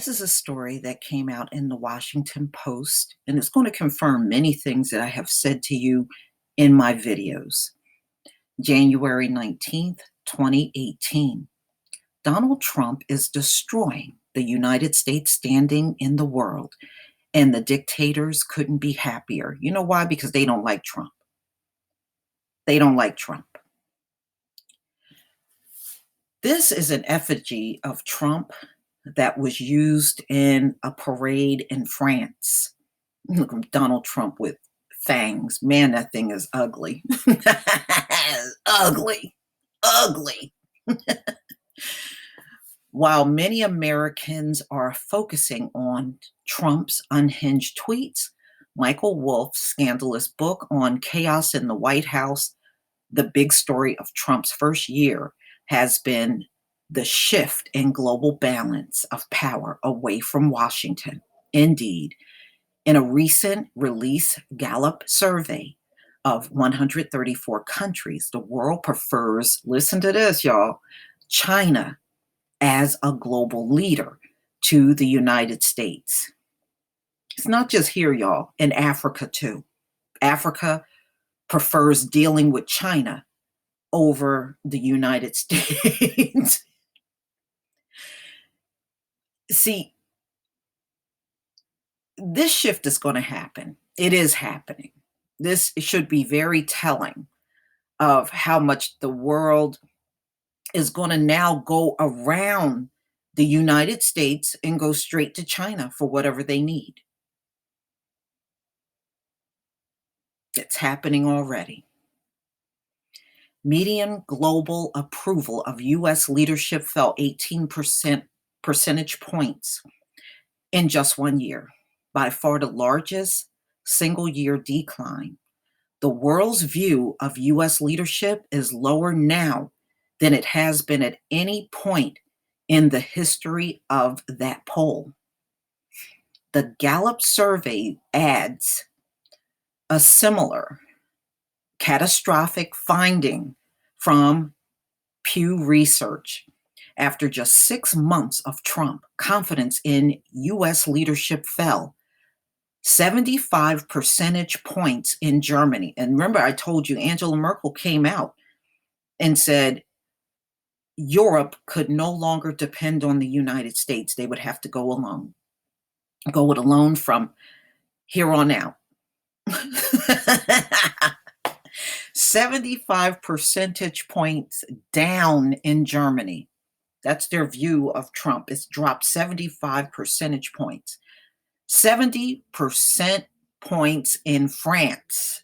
This is a story that came out in the Washington Post, and it's going to confirm many things that I have said to you in my videos. January 19th, 2018. Donald Trump is destroying the United States standing in the world, and the dictators couldn't be happier. You know why? Because they don't like Trump. They don't like Trump. This is an effigy of Trump that was used in a parade in France. Look at Donald Trump with fangs. Man, that thing is ugly. Ugly. Ugly. While many Americans are focusing on Trump's unhinged tweets, Michael Wolff's scandalous book on chaos in the White House, the big story of Trump's first year, has been the shift in global balance of power away from Washington. Indeed, in a recent release Gallup survey of 134 countries, the world prefers, listen to this, y'all, China as a global leader to the United States. It's not just here, y'all, in Africa too. Africa prefers dealing with China over the United States. See, this shift is going to happen. It is happening. This should be very telling of how much the world is going to now go around the United States and go straight to China for whatever they need. It's happening already. Median global approval of U.S. leadership fell 18 percentage points in just 1 year, by far the largest single-year decline. The world's view of U.S. leadership is lower now than it has been at any point in the history of that poll. The Gallup survey adds a similar catastrophic finding from Pew Research. After just 6 months of Trump, confidence in U.S. leadership fell 75 percentage points in Germany. And remember, I told you Angela Merkel came out and said Europe could no longer depend on the United States. They would have to go alone. Go it alone from here on out. 75 percentage points down in Germany. That's their view of Trump. It's dropped 75 percentage points. 70% points in France.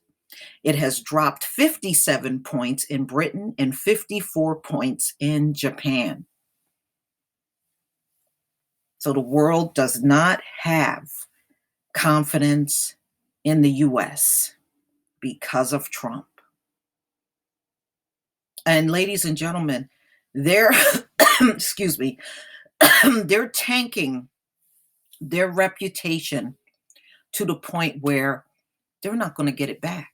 It has dropped 57 points in Britain and 54 points in Japan. So the world does not have confidence in the U.S. because of Trump. And ladies and gentlemen, they're, excuse me, they're tanking their reputation to the point where they're not going to get it back.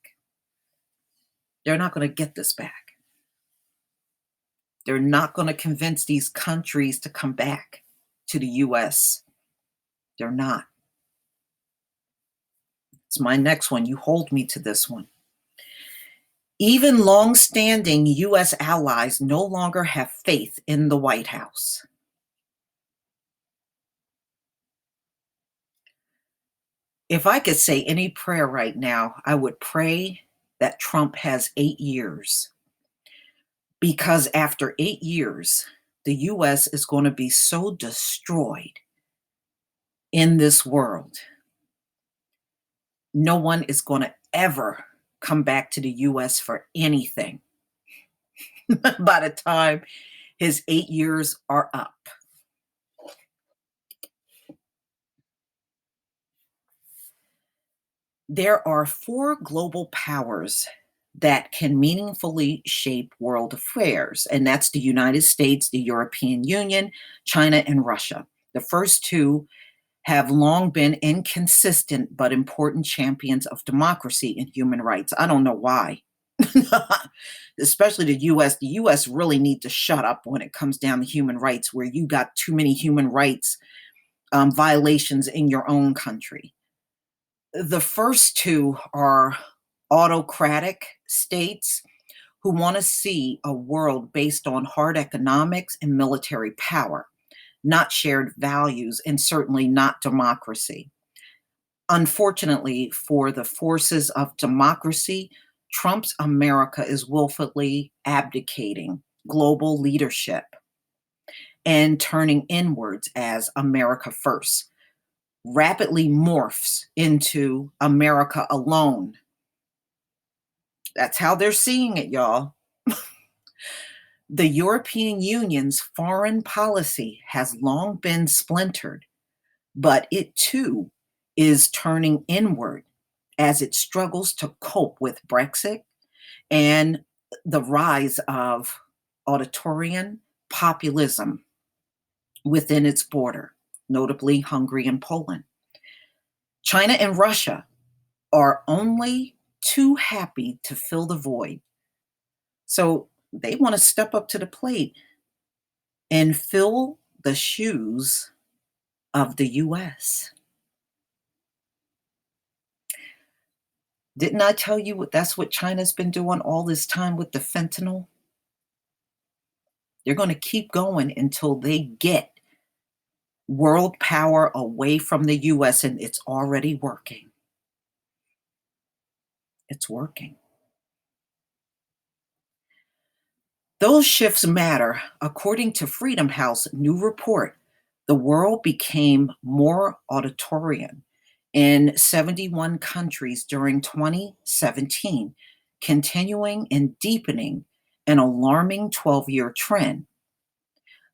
They're not going to get this back. They're not going to convince these countries to come back to the U.S. They're not. It's my next one. You hold me to this one. Even long-standing U.S. allies no longer have faith in the White House. If I could say any prayer right now, I would pray that Trump has 8 years. Because after 8 years, the U.S. is going to be so destroyed in this world. No one is going to ever come back to the U.S. for anything by the time his 8 years are up. There are 4 global powers that can meaningfully shape world affairs, and that's the United States, the European Union, China, and Russia. The first 2 have long been inconsistent but important champions of democracy and human rights. I don't know why. Especially the U.S. The U.S. really need to shut up when it comes down to human rights, where you got too many human rights violations in your own country. The first two are autocratic states who want to see a world based on hard economics and military power, not shared values, and certainly not democracy. Unfortunately, for the forces of democracy, Trump's America is willfully abdicating global leadership and turning inwards as America first, rapidly morphs into America alone. That's how they're seeing it, y'all. The European Union's foreign policy has long been splintered, but it too is turning inward as it struggles to cope with Brexit and the rise of authoritarian populism within its border, notably Hungary and Poland. China and Russia are only too happy to fill the void. So they want to step up to the plate and fill the shoes of the US. Didn't I tell you that's what China's been doing all this time with the fentanyl? They're going to keep going until they get world power away from the US, and it's already working. It's working. Those shifts matter. According to Freedom House new report, the world became more authoritarian in 71 countries during 2017, continuing and deepening an alarming 12-year trend.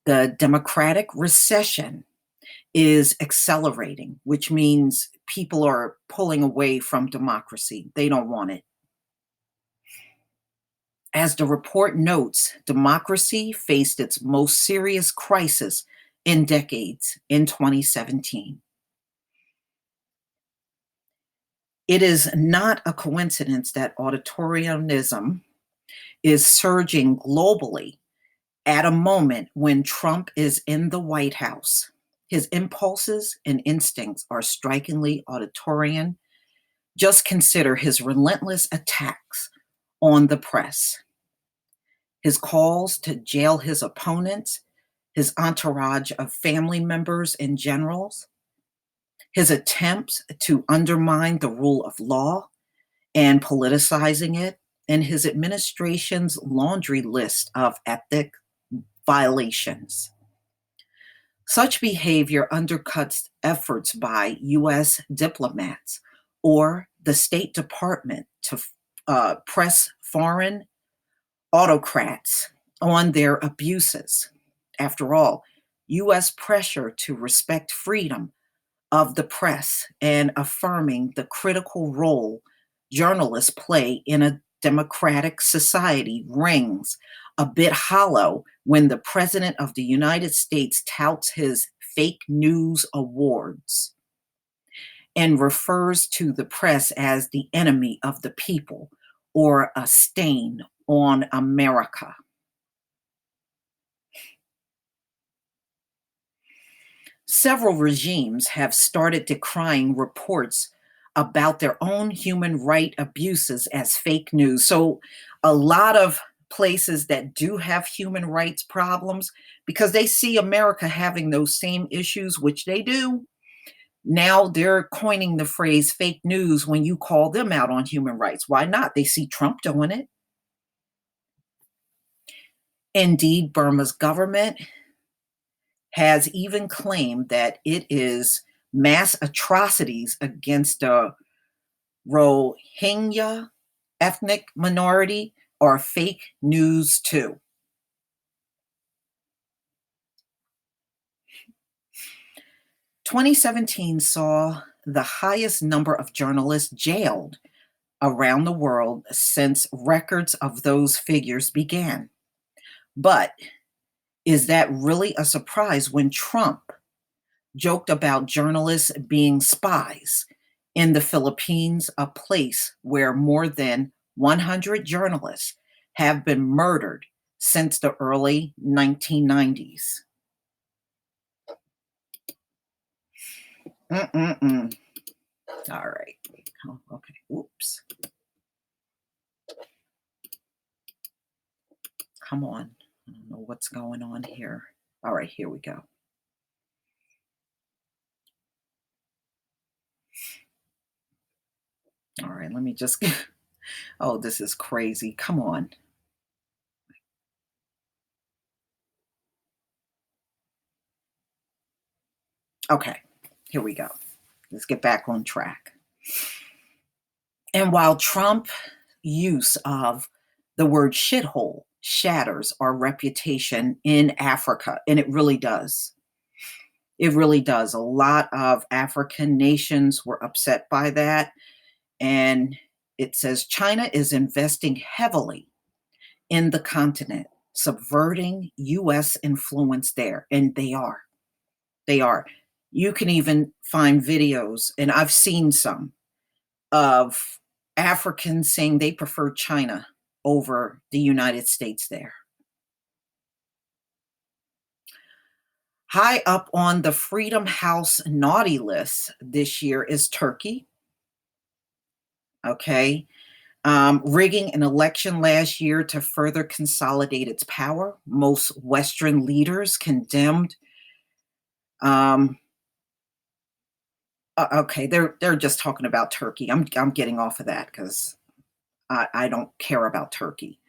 The democratic recession is accelerating, which means people are pulling away from democracy. They don't want it. As the report notes, democracy faced its most serious crisis in decades in 2017. It is not a coincidence that authoritarianism is surging globally at a moment when Trump is in the White House. His impulses and instincts are strikingly authoritarian. Just consider his relentless attacks on the press, his calls to jail his opponents, his entourage of family members and generals, his attempts to undermine the rule of law and politicizing it, and his administration's laundry list of ethic violations. Such behavior undercuts efforts by US diplomats or the State Department to press foreign autocrats on their abuses. After all, US pressure to respect freedom of the press and affirming the critical role journalists play in a democratic society rings a bit hollow when the President of the United States touts his fake news awards and refers to the press as the enemy of the people or a stain on America. Several regimes have started decrying reports about their own human right abuses as fake news. So, a lot of places that do have human rights problems, because they see America having those same issues, which they do, now they're coining the phrase fake news when you call them out on human rights. Why not? They see Trump doing it. Indeed, Burma's government has even claimed that it is mass atrocities against the Rohingya ethnic minority are fake news too. 2017 saw the highest number of journalists jailed around the world since records of those figures began. But is that really a surprise when Trump joked about journalists being spies in the Philippines, a place where more than 100 journalists have been murdered since the early 1990s? Mm-mm-mm. All right. Oh, okay. Oops. Come on. I don't know what's going on here. All right, here we go. All right, let me just oh, this is crazy. Come on. Okay, here we go. Let's get back on track. And while Trump use of the word shithole shatters our reputation in Africa, and it really does. It really does. A lot of African nations were upset by that. And it says China is investing heavily in the continent, subverting US influence there. And they are. They are. You can even find videos, and I've seen some, of Africans saying they prefer China over the United States there. High up on the Freedom House naughty list this year is Turkey. Okay. Rigging an election last year to further consolidate its power. Most Western leaders condemned. Um, okay, they're just talking about Turkey. I'm getting off of that because I don't care about Turkey.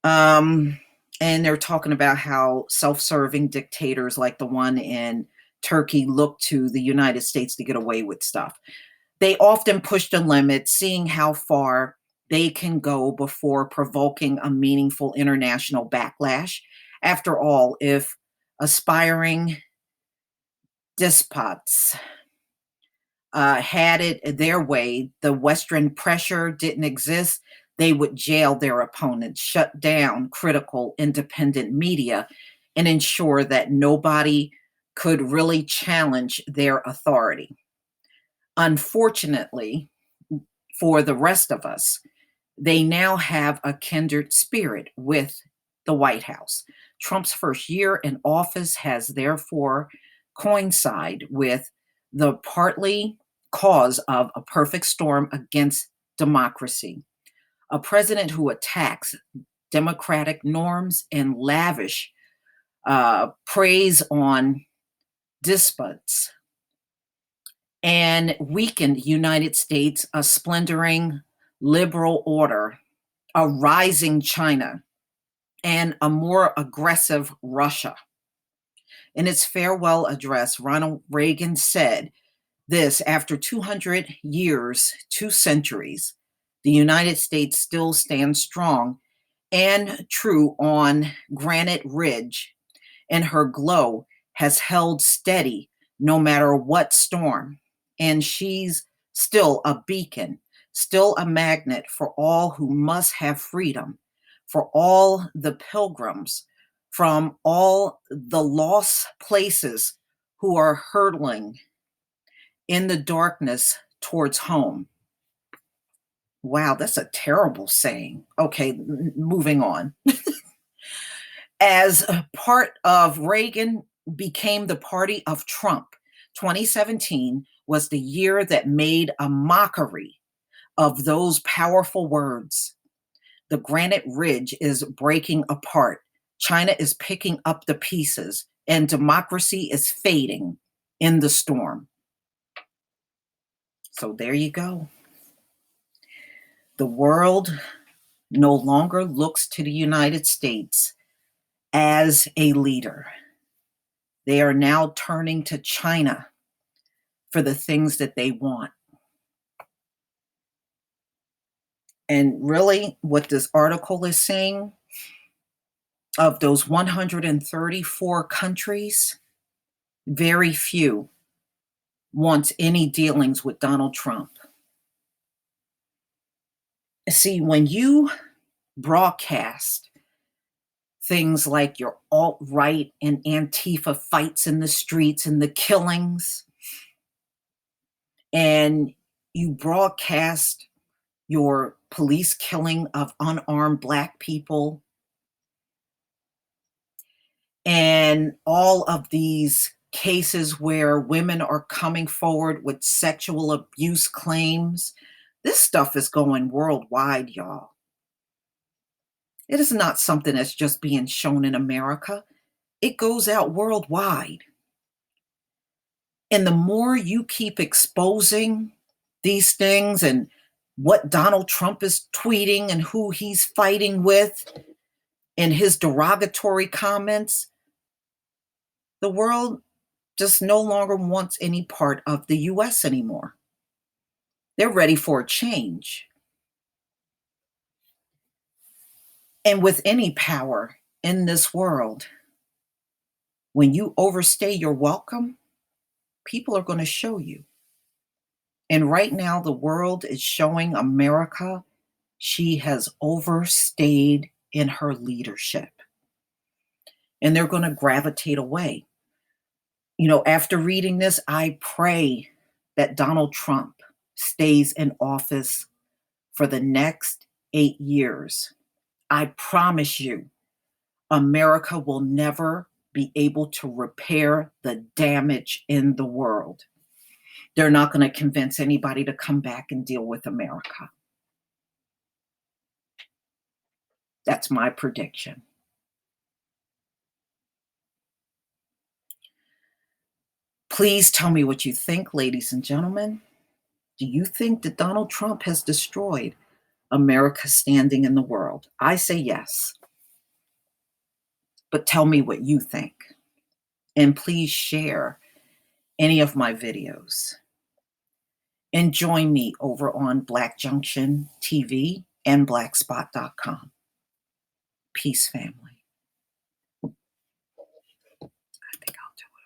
Um, and they're talking about how self-serving dictators like the one in Turkey look to the United States to get away with stuff. They often push the limit, seeing how far they can go before provoking a meaningful international backlash. After all, if aspiring despots had it their way, the Western pressure didn't exist, they would jail their opponents, shut down critical independent media, and ensure that nobody could really challenge their authority. Unfortunately, for the rest of us, they now have a kindred spirit with the White House. Trump's first year in office has therefore coincided with the partly cause of a perfect storm against democracy. A president who attacks democratic norms and lavish praise on despots and weakened United States, a splendering liberal order, a rising China, and a more aggressive Russia. In its farewell address, Ronald Reagan said this: after 200 years, 2 centuries, the United States still stands strong and true on Granite Ridge, and her glow has held steady no matter what storm. And she's still a beacon, still a magnet for all who must have freedom, for all the pilgrims from all the lost places who are hurtling in the darkness towards home. Wow, that's a terrible saying. Okay, moving on. As a part of Reagan became the party of Trump, 2017 was the year that made a mockery of those powerful words. The Granite Ridge is breaking apart. China is picking up the pieces, and democracy is fading in the storm. So there you go. The world no longer looks to the United States as a leader. They are now turning to China for the things that they want. And really, what this article is saying, of those 134 countries, very few want any dealings with Donald Trump. See, when you broadcast things like your alt-right and Antifa fights in the streets and the killings, and you broadcast your police killing of unarmed Black people, and all of these cases where women are coming forward with sexual abuse claims. This stuff is going worldwide, y'all. It is not something that's just being shown in America. It goes out worldwide. And the more you keep exposing these things and what Donald Trump is tweeting and who he's fighting with and his derogatory comments, the world just no longer wants any part of the US anymore. They're ready for a change. And with any power in this world, when you overstay your welcome, people are going to show you. And right now, the world is showing America she has overstayed in her leadership. And they're going to gravitate away. You know, after reading this, I pray that Donald Trump stays in office for the next 8 years. I promise you, America will never be able to repair the damage in the world. They're not going to convince anybody to come back and deal with America. That's my prediction. Please tell me what you think, ladies and gentlemen. Do you think that Donald Trump has destroyed America's standing in the world? I say yes. But tell me what you think. And please share any of my videos. And join me over on Black Junction TV and blackspot.com. Peace, family.